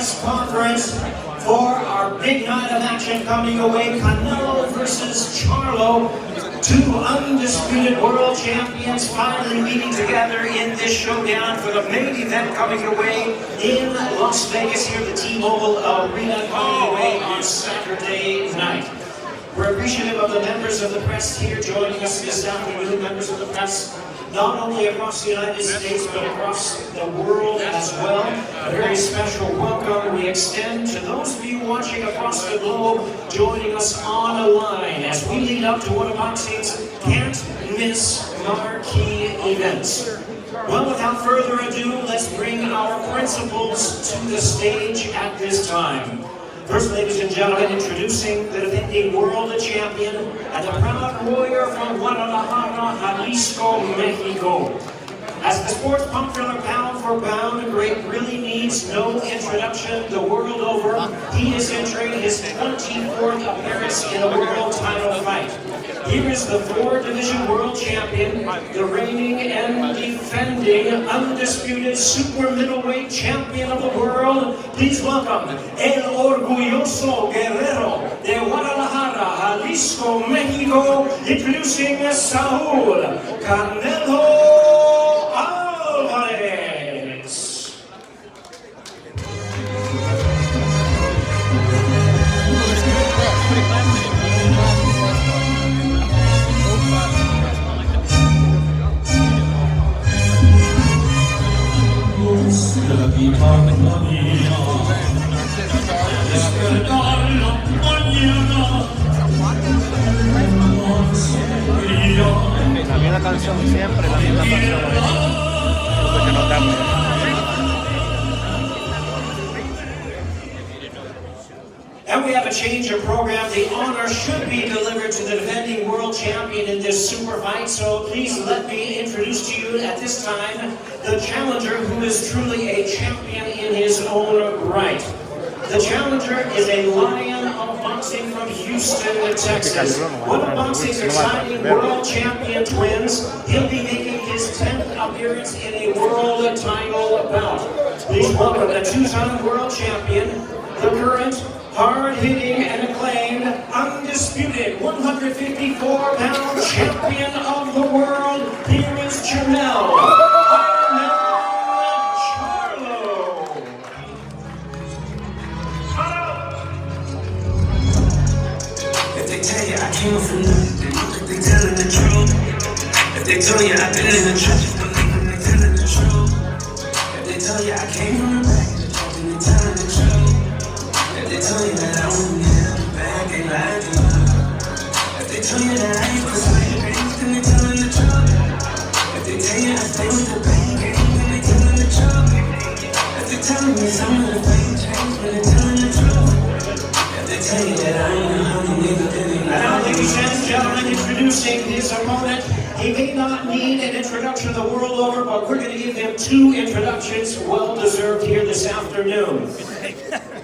press conference for our big night of action coming away. Canelo versus Charlo. Two undisputed world champions finally meeting together in this showdown for the main event coming away in Las Vegas here at the T-Mobile Arena coming away on Saturday night. We're appreciative of the members of the press here joining us this afternoon, members of the press not only across the United States but across the world as well. A very special welcome we extend to those of you watching across the globe joining us on a line as we lead up to one of boxing's can't miss marquee events. Well, without further ado, let's bring our principals to the stage at this time. First, ladies and gentlemen, introducing the defending world champion and the proud warrior from Guadalajara, Jalisco, Mexico. As the sports popular pound for pound great really needs no introduction the world over, he is entering his 24th appearance in a world title fight. Here is the four-division world champion, the reigning and defending undisputed super middleweight champion of the world. Please welcome El Orgulloso Guerrero de Guadalajara, Jalisco, Mexico, introducing Saúl Canelo Alvarez. La misma canción siempre, la misma canción. Eso que no cambia. And we have a change of program. The honor should be delivered to the defending world champion in this super fight. So please let me introduce to you at this time the challenger who is truly a champion in his own right. The challenger is a lion of boxing from Houston, Texas. One of boxing's exciting world champion twins. He'll be making his 10th appearance in a world title bout. Please welcome the two-time world champion, the current hard-hitting and acclaimed, undisputed 154-pound champion of the world. Here is Canelo. If they tell you I came from nothing, if they telling the truth. If they tell you I've been in the trenches, believe them, they telling the truth. If they tell you I came from the back, then they telling the truth. If they tell you that I wouldn't have the bag, they lied to you. If they tell you that I ain't persuaded, then they telling the truth. If they tell you I stay with the bang gang, then they telling the truth. If they telling me some of the fame changed, then they telling the truth. If they tell you that I ain't a honey nigga, then they And now, lie to you. ladies and gentlemen, introducing his opponent. He may not need an introduction the world over, but we're going to give him two introductions, well-deserved here this afternoon.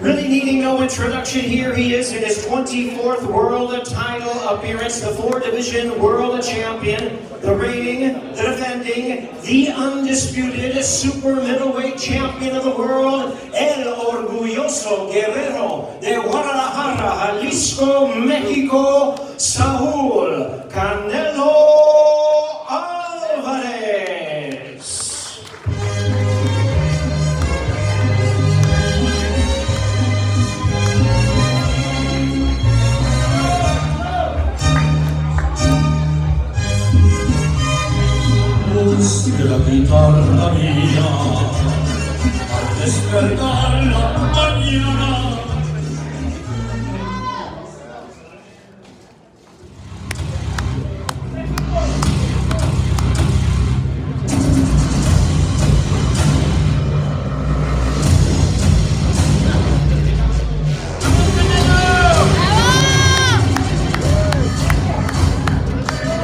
Really needing no introduction, here he is in his 24th world title appearance, the four-division world champion, the reigning, the defending, the undisputed super middleweight champion of the world, El Orgulloso Guerrero de Guadalajara, Jalisco, Mexico, Saúl Canelo Alvarez. De la guitarra mía, al despertar la mañana.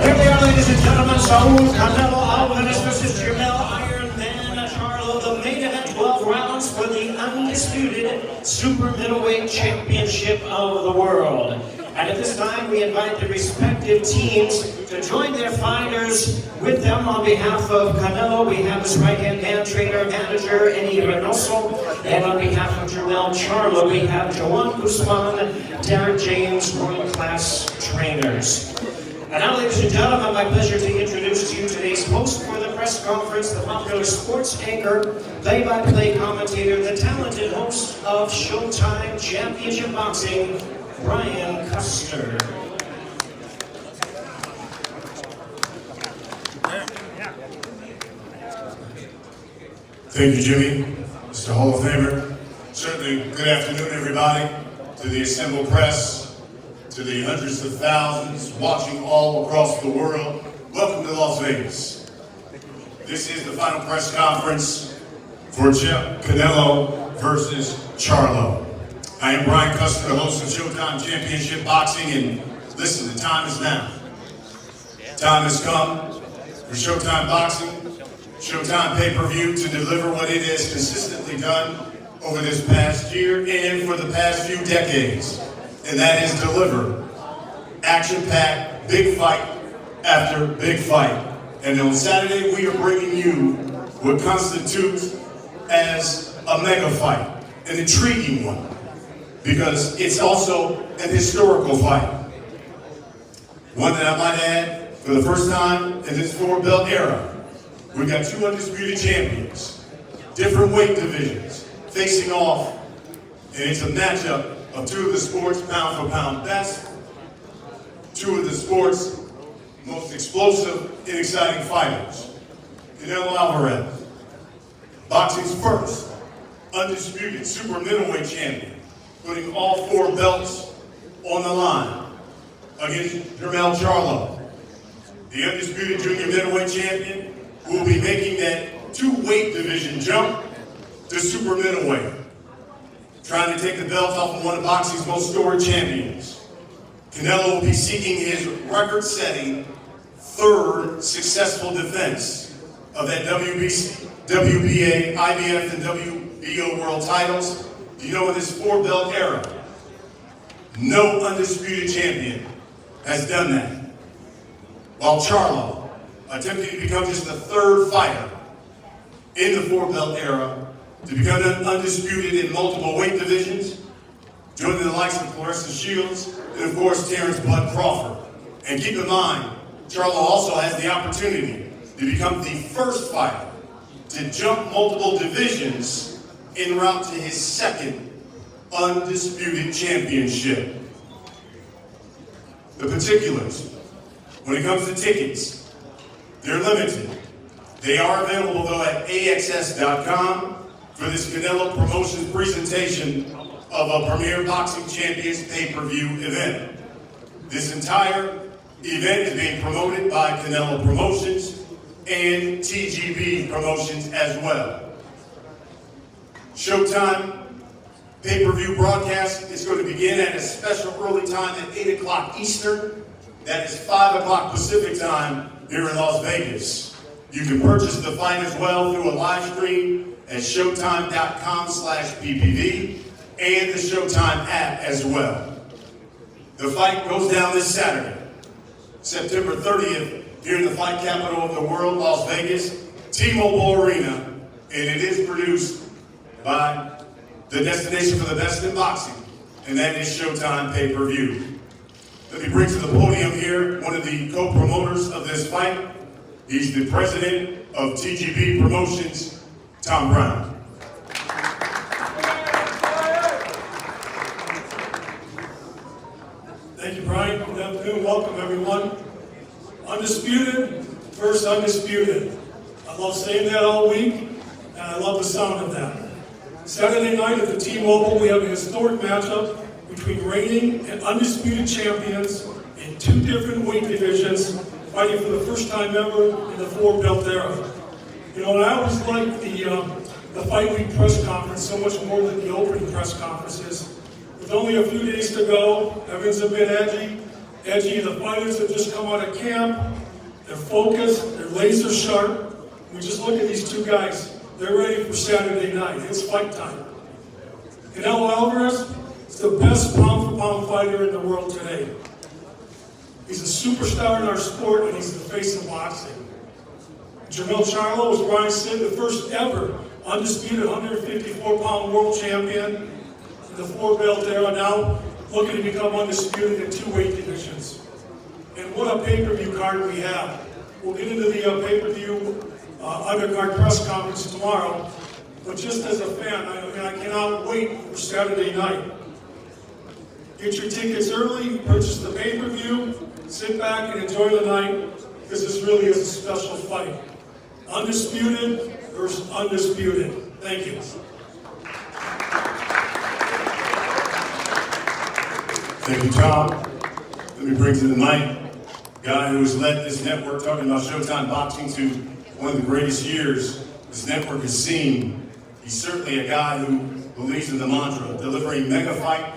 Here they are, ladies and gentlemen, Saúl Canelo Alvarez versus Iron Man Charlo, the main event, 12 rounds for the undisputed super middleweight championship of the world. And at this time, we invite the respective teams to join their fighters with them. On behalf of Canelo, we have his right-hand man, trainer, manager, Eddie Reynoso. And on behalf of Charlo, we have Joanne Guzman, Derek James, world-class trainers. And now, ladies and gentlemen, my pleasure to introduce to you today's host for the press conference, the popular sports anchor, play-by-play commentator, the talented host of Showtime Championship Boxing, Brian Custer. Thank you, Jimmy, Mr. Hall of Famer. Certainly, good afternoon, everybody, to the assembled press, to the hundreds of thousands watching all across the world. Welcome to Las Vegas. This is the final press conference for Canelo versus Charlo. I am Brian Custer, the host of Showtime Championship Boxing, and listen, the time is now. Time has come for Showtime Boxing, Showtime pay-per-view to deliver what it has consistently done over this past year and for the past few decades, and that is deliver action-packed, big fight after big fight. And on Saturday, we are bringing you what constitutes as a mega fight, an intriguing one, because it's also an historical fight. One that I might add, for the first time in this four-belt era, we've got two undisputed champions, different weight divisions, facing off, and it's a matchup of two of the sport's pound-for-pound best, two of the sport's most explosive and exciting fighters. Canelo Alvarez, boxing's first undisputed super middleweight champion, putting all four belts on the line against Charlo, the undisputed junior middleweight champion, who will be making that two-weight division jump to super middleweight, trying to take the belt off of one of boxing's most storied champions. Canelo will be seeking his record-setting third successful defense of that WBA, IBF, and WBO world titles. You know, in this four-belt era, no undisputed champion has done that. While Charlo, attempting to become just the third fighter in the four-belt era to become undisputed in multiple weight divisions, joining the likes of Clarissa Shields and, of course, Terrence Bud Crawford. And keep in mind, Charlo also has the opportunity to become the first fighter to jump multiple divisions en route to his second undisputed championship. The particulars, when it comes to tickets, they're limited. They are available, though, at AXS.com for this Canelo Promotions presentation of a Premier Boxing Champions pay-per-view event. This entire event is being promoted by Canelo Promotions and TGB Promotions as well. Showtime pay-per-view broadcast is going to begin at a special early time at 8 o'clock Eastern. That is 5 o'clock Pacific time here in Las Vegas. You can purchase the fight as well through a live stream at showtime.com/PPV and the Showtime app as well. The fight goes down this Saturday, September 30th, here in the fight capital of the world, Las Vegas, T-Mobile Arena, and it is produced by the destination for the best in boxing, and that is Showtime pay-per-view. Let me bring to the podium here one of the co-promoters of this fight. He's the president of TGB Promotions, Tom Brown. Thank you, Brian. Good afternoon. Welcome, everyone. Undisputed versus undisputed. I love saying that all week, and I love the sound of that. Saturday night at the T-Mobile, we have a historic matchup between reigning and undisputed champions in two different weight divisions, fighting for the first time ever in the four-belt era. You know, and I always like the fight week press conference so much more than the opening press conferences. With only a few days to go, everything's a bit edgy. The fighters have just come out of camp. They're focused, they're laser sharp. We just look at these two guys. They're ready for Saturday night. It's fight time. Canelo Alvarez is the best best pound-for-pound fighter in the world today. He's a superstar in our sport, and he's the face of boxing. Charlo, as Brian said, the first ever undisputed 154-pound world champion in the four-belt era, now looking to become undisputed in 2 weight divisions. And what a pay-per-view card we have. We'll get into the pay-per-view undercard press conference tomorrow, but just as a fan, I cannot wait for Saturday night. Get your tickets early, purchase the pay-per-view, sit back and enjoy the night, because this really is a special fight. Undisputed versus undisputed. Thank you. Thank you, Tom. Let me bring to the mic a guy who has led this network, talking about Showtime Boxing, to one of the greatest years this network has seen. He's certainly a guy who believes in the mantra, delivering mega fight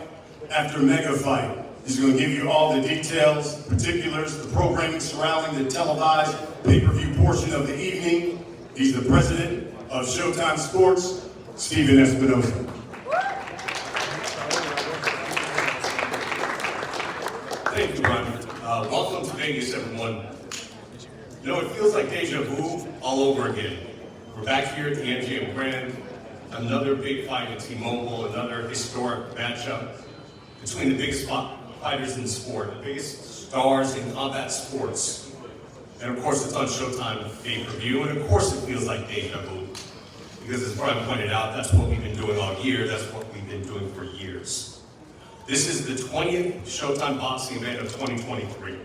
after mega fight. He's going to give you all the details, particulars, the programming surrounding the televised pay-per-view portion of the evening. He's the president of Showtime Sports, Steven Espinosa. Thank you, Ron. Welcome to Vegas, everyone. You know, it feels like deja vu all over again. We're back here at the MGM Grand. Another big fight at T-Mobile, another historic matchup between the biggest fighters in the sport, the biggest stars in combat sports. And of course, it's on Showtime pay-per-view, and of course it feels like deja vu. Because as Brian pointed out, that's what we've been doing all year, that's what we've been doing for years. This is the 20th Showtime boxing event of 2023.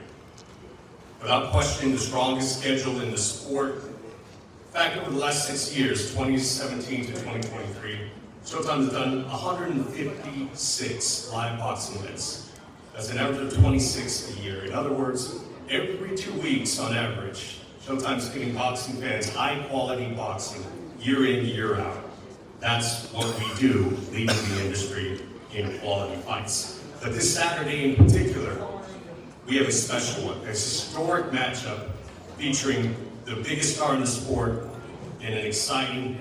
Without question, the strongest schedule in the sport. In fact, over the last 6 years, 2017 to 2023, Showtime has done 156 live boxing events. That's an average of 26 a year. In other words, every 2 weeks on average, Showtime's giving boxing fans high-quality boxing, year in, year out. That's what we do, leading the industry in quality fights. But this Saturday in particular, we have a special one, a historic matchup featuring the biggest star in the sport in an exciting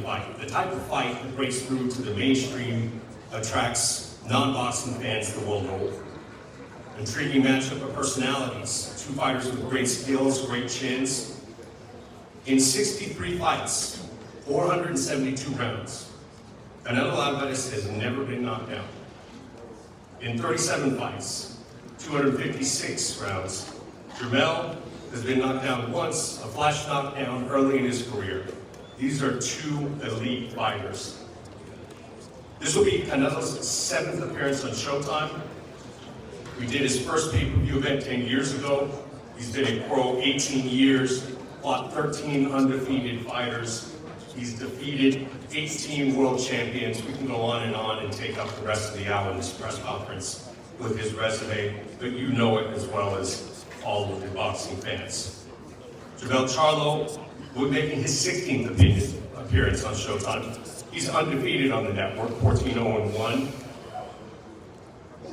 fight. The type of fight that breaks through to the mainstream, attracts non-boxing fans the world over. Intriguing matchup of personalities, 2 fighters with great skills, great chins. In 63 fights, 472 rounds, Canelo Alvarez has never been knocked down. In 37 fights, 256 rounds, Charlo has been knocked down once, a flash knockdown early in his career. These are 2 elite fighters. This will be Canelo's 7th appearance on Showtime. We did his first pay-per-view event 10 years ago. He's been a pro 18 years, fought 13 undefeated fighters. He's defeated 18 world champions. We can go on and take up the rest of the hour in this press conference with his resume, but you know it as well as all of the boxing fans. Charlo will be making his 16th appearance on Showtime. He's undefeated on the network, 14-0-1.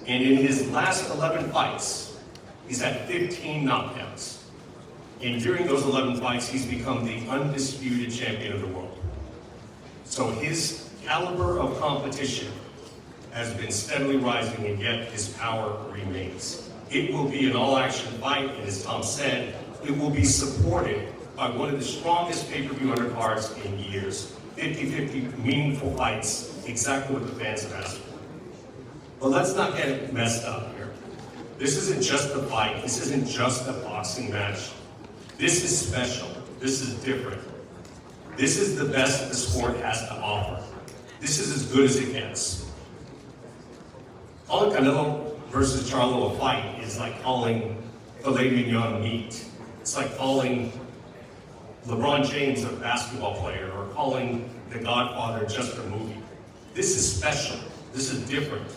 And in his last 11 fights, he's had 15 knockdowns. And during those 11 fights, he's become the undisputed champion of the world. So his caliber of competition has been steadily rising, and yet his power remains. It will be an all-action fight, and as Tom said, it will be supported by one of the strongest pay-per-view undercards in years. 50-50 meaningful fights, exactly what the fans have asked for. But let's not get it messed up here. This isn't just a fight. This isn't just a boxing match. This is special. This is different. This is the best the sport has to offer. This is as good as it gets. Calling Canelo versus Charlo a fight is like calling filet mignon meat. It's like calling LeBron James a basketball player or calling The Godfather just a movie. This is special. This is different.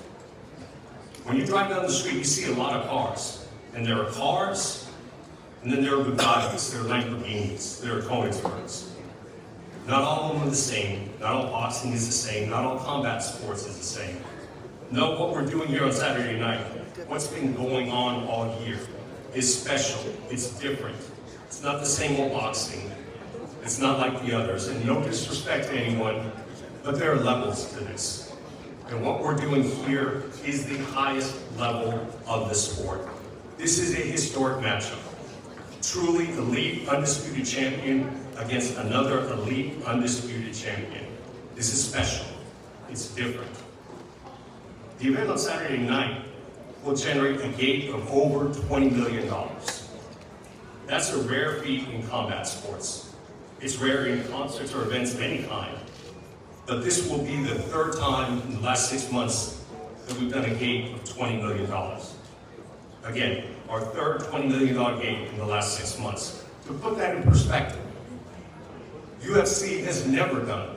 When you drive down the street, you see a lot of cars. And there are cars, and then there are Bugattis, there are Lamborghinis, there are Koenigsbergs. Not all of them are the same. Not all boxing is the same. Not all combat sports is the same. No, what we're doing here on Saturday night, what's been going on all year, is special. It's different. It's not the same old boxing. It's not like the others. And no disrespect to anyone, but there are levels to this. And what we're doing here is the highest level of the sport. This is a historic matchup. Truly elite, undisputed champion against another elite, undisputed champion. This is special. It's different. The event on Saturday night will generate a gate of over $20 million. That's a rare feat in combat sports. It's rare in concerts or events of any kind. But this will be the third time in the last 6 months that we've done a gate of $20 million. Again, our third $20 million gate in the last 6 months. To put that in perspective, UFC has never done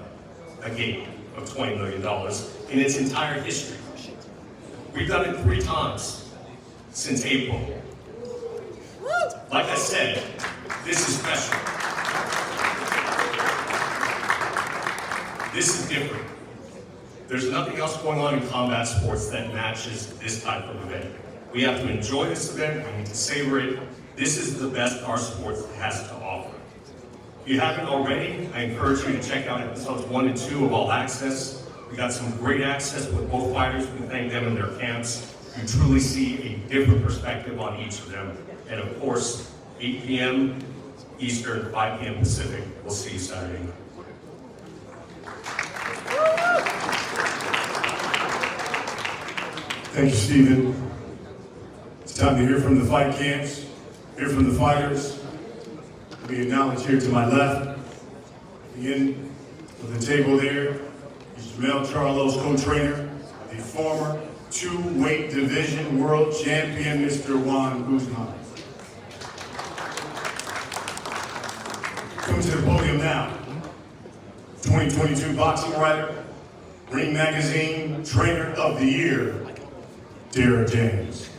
a gate of $20 million in its entire history. We've done it 3 times since April. Like I said, this is special. This is different. There's nothing else going on in combat sports that matches this type of event. We have to enjoy this event, we need to savor it. This is the best our sport has to offer. If you haven't already, I encourage you to check out episodes 1 and 2 of All Access. We got some great access with both fighters. We thank them in their camps. You truly see a different perspective on each of them. And of course, 8 p.m. Eastern, 5 p.m. Pacific. We'll see you Saturday night. Thank you, Stephen. It's time to hear from the fight camps, hear from the fighters. We acknowledge here to my left, begin with the table there, is Charlo's co-trainer, the former 2-weight division world champion, Mr. Juan Guzman. Coming to the podium now, 2022 boxing writer, Ring Magazine Trainer of the Year, Derek James.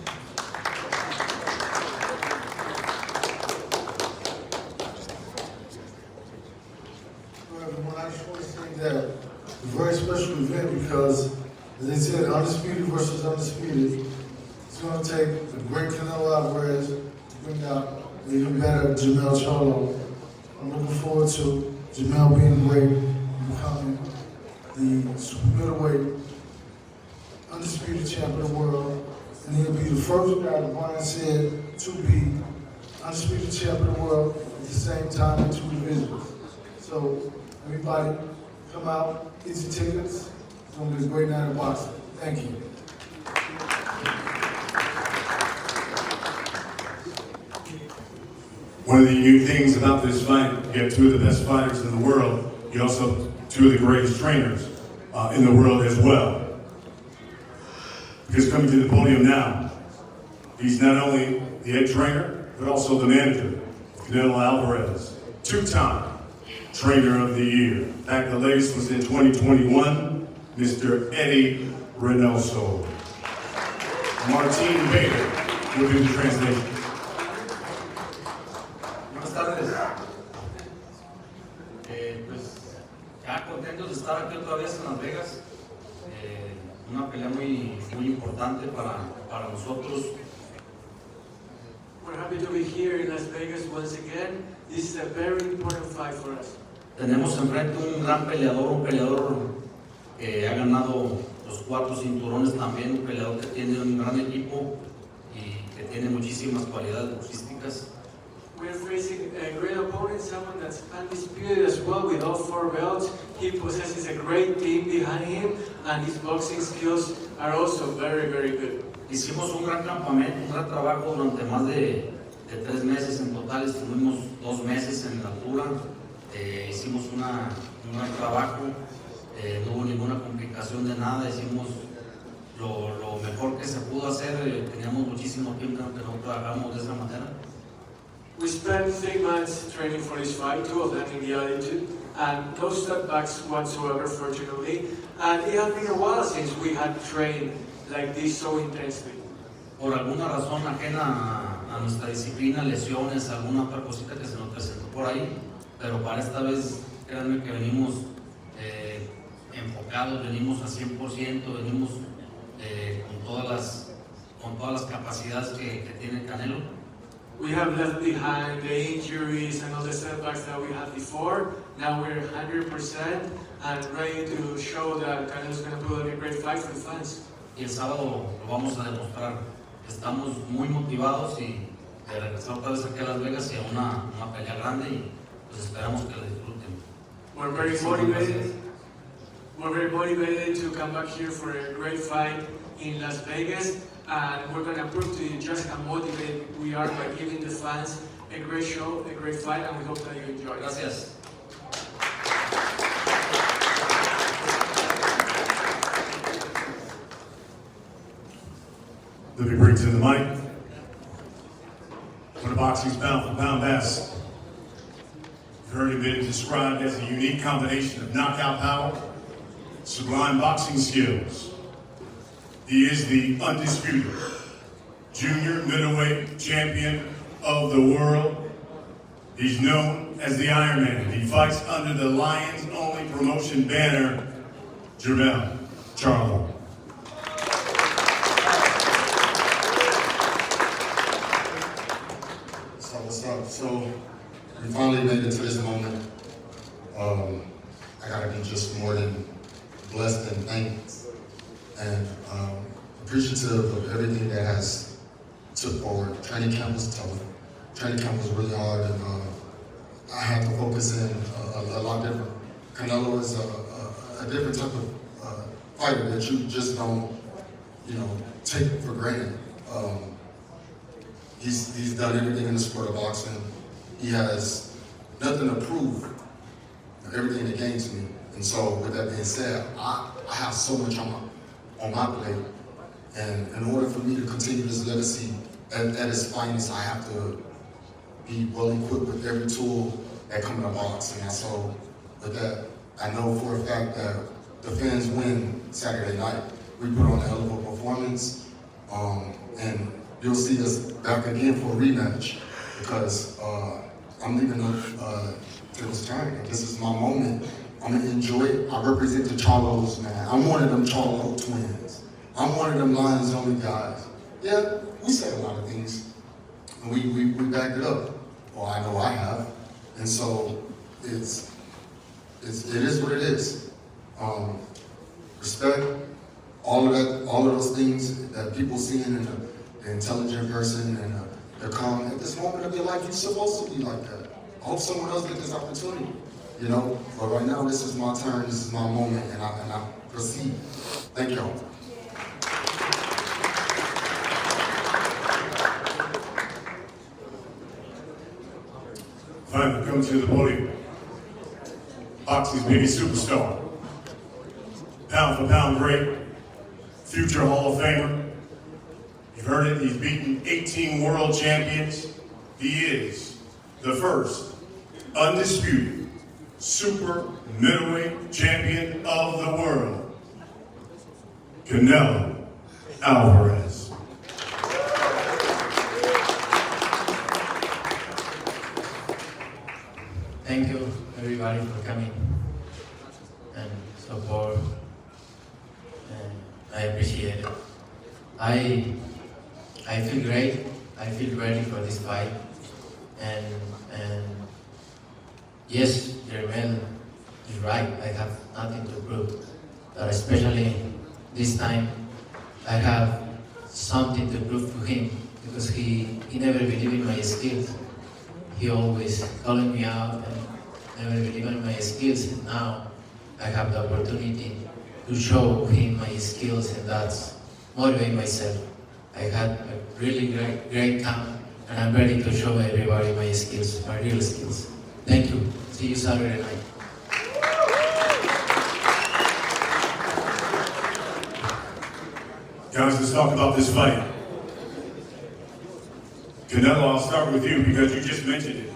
I just want to say that it's a very special event because, as they said, undisputed versus undisputed. It's going to take a great Canelo Alvarez to bring out an even better Charlo. I'm looking forward to Jamel being great and becoming the super middleweight undisputed champion of the world. And he'll be the first guy, as Brian said, to be undisputed champion of the world at the same time in 2 divisions. So everybody come out, get your tickets. It's going to be a great night of boxing. Thank you. One of the unique things about this fight, you have 2 of the best fighters in the world. You also have 2 of the greatest trainers in the world as well. Because coming to the podium now, he's not only the head trainer, but also the manager, Canelo Alvarez, 2-time Trainer of the Year. Back the latest was in 2021, Mr. Eddie Reynoso. Martin Bader will do the translation. Buenas tardes. Pues ya contentos de estar aquí otra vez en Las Vegas. Una pelea muy importante para nosotros. We're happy to be here in Las Vegas once again. This is a very important fight for us. Tenemos enfrente un gran peleador, un peleador que ha ganado los 4 cinturones también, un peleador que tiene un gran equipo y que tiene muchísimas cualidades boxísticas. We're facing a great opponent, someone that's undisputed as well with all 4 belts. He possesses a great team behind him and his boxing skills are also very, very good. Hicimos un gran campamento, un gran trabajo durante más de 3 meses en total. Estuvimos 2 meses en la altura. Hicimos un gran trabajo, no hubo ninguna complicación de nada, hicimos lo mejor que se pudo hacer, teníamos muchísimo tiempo que no trabajamos de esa manera. We spent 3 months training for this fight, 2 of them in the altitude, and no setbacks whatsoever, fortunately. And it had been a while since we had trained like this so intensely. Por alguna razón ajena a nuestra disciplina, lesiones, alguna otra cosita que se nos presentó por ahí, pero para esta vez, créanme que venimos enfocados, venimos a 100%, venimos con todas las capacidades que tiene Canelo. We have left behind the injuries and all the setbacks that we had before. Now we're 100% and ready to show that Canelo's going to put on a great fight for the fans. Y el sábado lo vamos a demostrar. Estamos muy motivados y de regresar otra vez aquí a Las Vegas y a una pelea grande y pues esperamos que la disfruten. We're very motivated. We're very motivated to come back here for a great fight in Las Vegas, and we're going to prove to you just how motivated we are by giving the fans a great show, a great fight, and we hope that you enjoy it. Gracias. Let me bring to the mic one of boxing's pound-for-pound best. You've heard him been described as a unique combination of knockout power, sublime boxing skills. He is the undisputed junior middleweight champion of the world. He's known as the Iron Man. He fights under the Lions Only promotion banner, Charlo. So what's up? So we finally made it to this moment. I gotta be just more than blessed and thanked and appreciative of everything that has took forward. Training camp was tough. Training camp was really hard, and I had to focus in a lot different. Canelo is a different type of fighter that you just don't, take for granted. He's done everything in the sport of boxing. He has nothing to prove, everything to gain to me. And so with that being said, I have so much on my plate. And in order for me to continue this legacy at its finest, I have to be well equipped with every tool that comes in the box. And so with that, I know for a fact that the fans win Saturday night. We put on a hell of a performance, and you'll see us back again for a rematch because I'm leaving to this turn. This is my moment. I'm gonna enjoy it. I represent the Charlos, man. I'm one of them Charlo twins. I'm one of them Lions Only guys. Yeah, we said a lot of things, and we backed it up. Well, I know I have, and so it is what it is. Respect, all of those things that people seeing in the intelligent person and the calm. At this moment of your life, you're supposed to be like that. I hope someone else gets this opportunity, But right now, this is my turn. This is my moment, and I proceed. Thank y'all. Finally, come to the podium. Boxing's biggest superstar. Pound for pound great. Future Hall of Famer. You've heard it, he's beaten 18 world champions. He is the first undisputed super middleweight champion of the world, Canelo Alvarez. Thank you, everybody, for coming and support. I appreciate it. I feel great. I feel ready for this fight. And yes, Jermel is right. I have nothing to prove. But especially this time, I have something to prove to him because he never believed in my skills. He always calling me out and never believed in my skills. And now I have the opportunity to show him my skills, and that's motivate myself. I had a really great camp, and I'm ready to show everybody my skills, my real skills. Thank you. See you Saturday night. Guys, let's talk about this fight. Canelo, I'll start with you because you just mentioned it.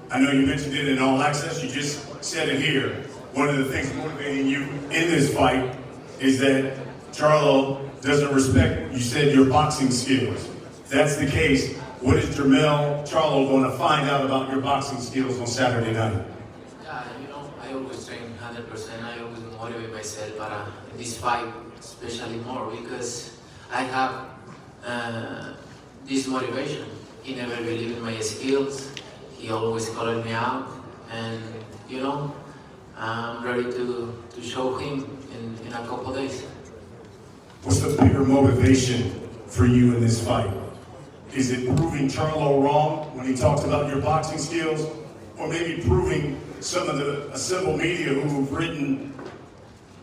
I know you mentioned it in All Access, you just said it here. One of the things motivating you in this fight is that Charlo doesn't respect, you said, your boxing skills. If that's the case, what is Charlo going to find out about your boxing skills on Saturday night? Yeah, I always train 100%. I always motivate myself, but this fight, especially more, because I have this motivation. he never believed in my skills. He always called me out, and I'm ready to show him in a couple days. What's the bigger motivation for you in this fight? Is it proving Charlo wrong when he talks about your boxing skills? Or maybe proving some of the assembled media who've written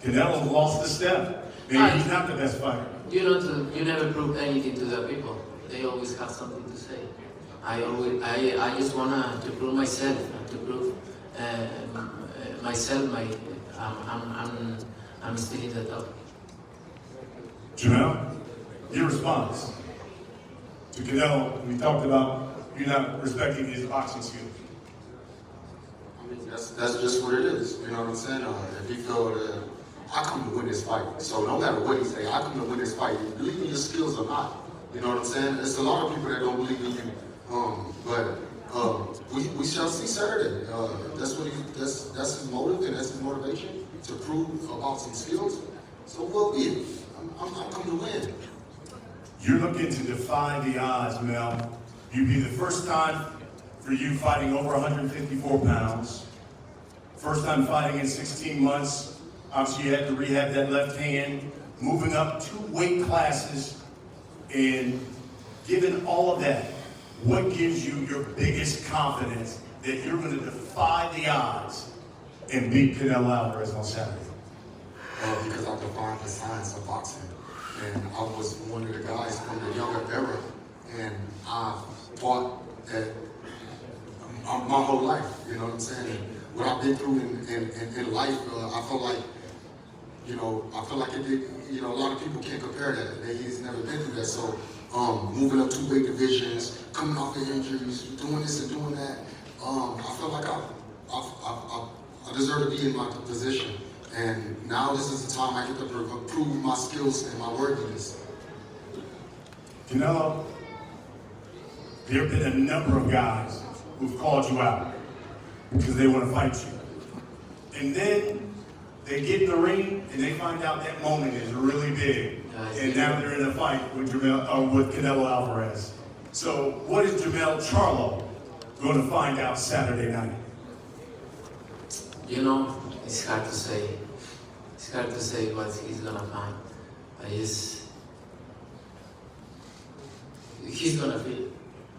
Canelo lost the step? Maybe he's not the best fighter. You never prove anything to the people. They always have something to say. I just wanna to prove myself, to prove myself. I'm still in the top. Jamel, your response to Canelo, we talked about you not respecting his boxing skills. I mean, that's just what it is. You know what I'm saying? If he feel that I come to win this fight, so no matter what he say, I come to win this fight. You believe in your skills or not? You know what I'm saying? There's a lot of people that don't believe in you. But we shall see Saturday. That's his motive and that's his motivation to prove about some skills. So well be it. I'm coming to win. You're looking to defy the odds, Mel. You'd be the first time for you fighting over 154 pounds. First time fighting in 16 months. Obviously, you had to rehab that left hand. Moving up 2 weight classes. And given all of that, what gives you your biggest confidence that you're going to defy the odds and beat Canelo Alvarez on Saturday? Because I defined the science of boxing. And I was one of the guys from the younger era. And I fought that my whole life, you know what I'm saying? And what I've been through in life, I feel like, a lot of people can't compare that. He's never been through that. So moving up 2 weight divisions, coming off of injuries, doing this and doing that, I feel like I deserve to be in my position. And now this is the time I get to prove my skills and my worthiness. Canelo, there have been a number of guys who've called you out because they want to fight you. And then they get in the ring and they find out that moment is really big. And now they're in a fight with Canelo Alvarez. So what is Jamel Charlo going to find out Saturday night? It's hard to say. It's hard to say what he's gonna find. He's gonna feel it.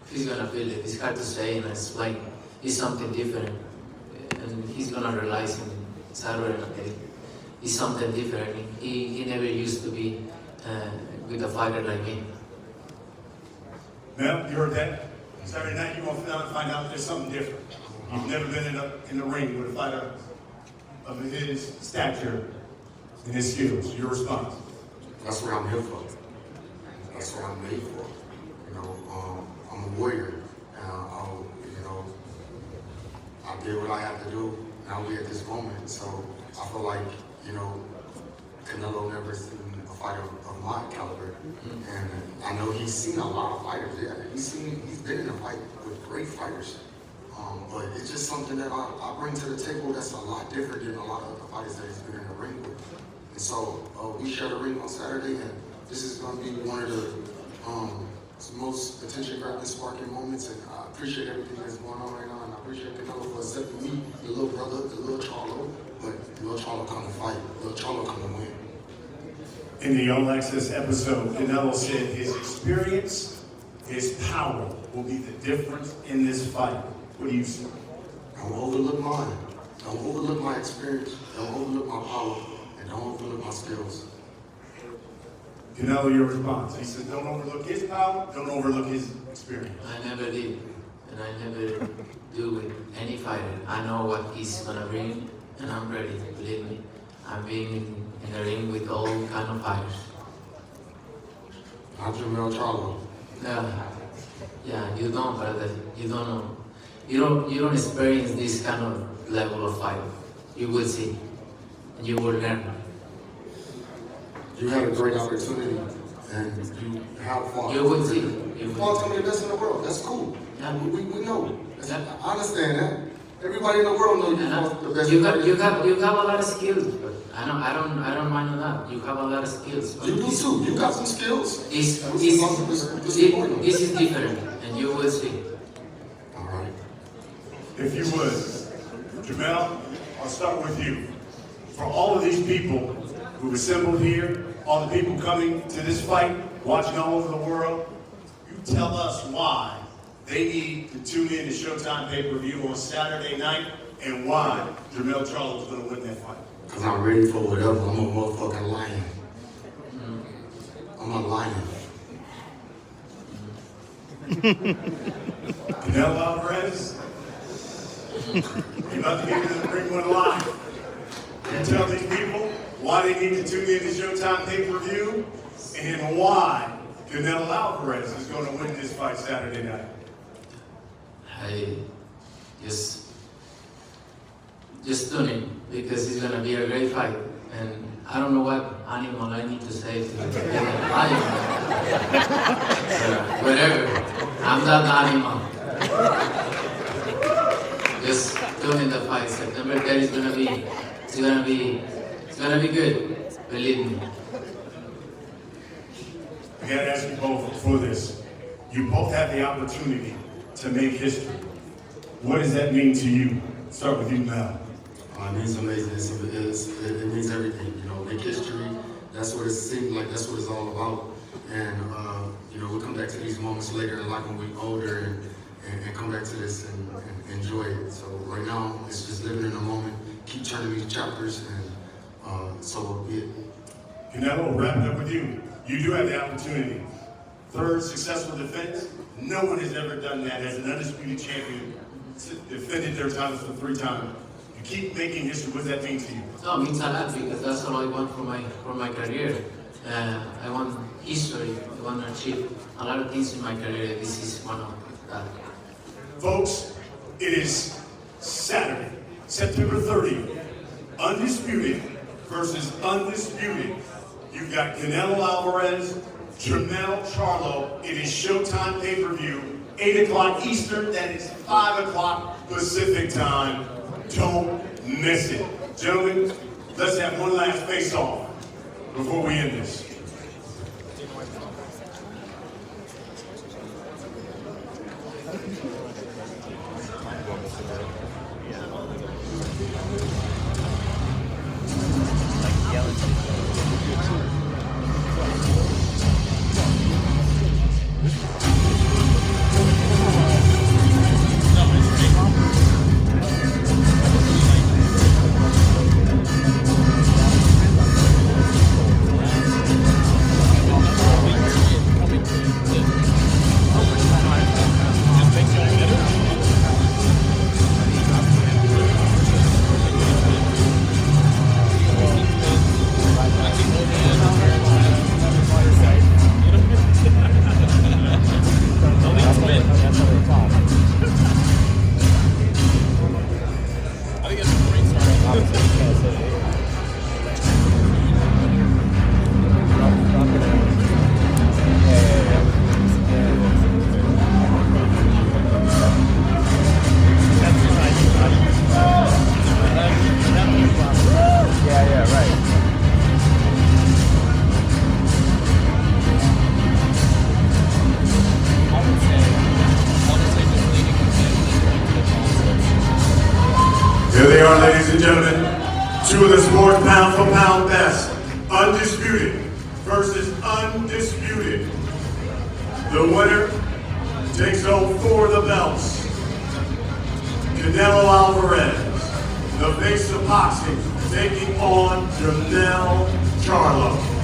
He's gonna feel it. It's hard to say and explain. It's something different, and he's gonna realize in Saturday night. It's something different. He never used to be with a fighter like me. Mel, you heard that? Saturday night you're going to find out there's something different. You've never been in the ring with a fighter of his stature and his skills. Your response? That's what I'm here for. That's what I'm made for. I'm a warrior. I did what I had to do. Now we're at this moment. So I feel like, Canelo never seen a fighter of my caliber. And I know he's seen a lot of fighters. Yeah, he's been in a fight with great fighters. But it's just something that I bring to the table that's a lot different than a lot of the fighters that he's been in the ring with. And so we share the ring on Saturday, and this is going to be one of the most attention-grabbing, sparking moments. And I appreciate everything that's going on right now, and I appreciate Canelo for accepting me, the little brother, the little Charlo. But little Charlo come to fight, little Charlo come to win. In the All Access episode, Canelo said his experience, his power will be the difference in this fight. What do you say? Don't overlook mine. Don't overlook my experience. Don't overlook my power. And don't overlook my skills. Canelo, your response. He said, don't overlook his power, don't overlook his experience. I never did, and I never do with any fighter. I know what he's gonna bring, and I'm ready, believe me. I've been in the ring with all kind of fighters. I'm Jamel Charlo. Yeah, you don't, brother. You don't know. You don't experience this kind of level of fight. You will see. You will learn. You had a great opportunity, and you have fought. You will see. You fought some of the best in the world. That's cool. Yeah. We know. I understand that. Everybody in the world knows you fought the best. You have a lot of skills, but I don't mind that. You have a lot of skills. You do too. You got some skills. This is different, and you will see. All right. If you would, Jamel, I'll start with you. For all of these people who've assembled here, all the people coming to this fight, watching all over the world, you tell us why they need to tune in to Showtime pay-per-view on Saturday night and why Jamel Charlo is going to win that fight. Because I'm ready for whatever. I'm a motherfucking lion. I'm a lion. Canelo Alvarez, you about to get into the ring one live. You tell these people why they need to tune in to Showtime pay-per-view and why Canelo Alvarez is going to win this fight Saturday night. I just tune in because it's gonna be a great fight, and I don't know what animal I need to say to get a lion. Whatever, I'm that animal. Just tune in the fight. September 3rd is gonna be, it's gonna be good. Believe me. I gotta ask you both for this. You both have the opportunity to make history. What does that mean to you? Start with you, Mel. It means amazing. It means everything. You know, make history. That's what it seems like. That's what it's all about. And you know, we'll come back to these moments later in life when we're older and come back to this and enjoy it. So right now, it's just living in the moment. Keep turning these chapters, and so will be it. Canelo, wrapping up with you. You do have the opportunity. Third successful defense. No one has ever done that as an undisputed champion. Defended their titles for 3 times. You keep making history. What does that mean to you? No, it means a lot because that's all I want for my career. I want history. I want to achieve a lot of things in my career. This is one of that. Folks, it is Saturday, September 30th. Undisputed versus undisputed. You've got Canelo Alvarez, Jamel Charlo. It is Showtime pay-per-view. 8 o'clock Eastern, that is 5 o'clock Pacific time. Don't miss it. Gentlemen, let's have one last face-off before we end this. Here they are, ladies and gentlemen. 2 of the sport's pound-for-pound best. Undisputed versus undisputed. The winner takes home 4 of the belts. Canelo Alvarez, the face of boxing, taking on Jamel Charlo.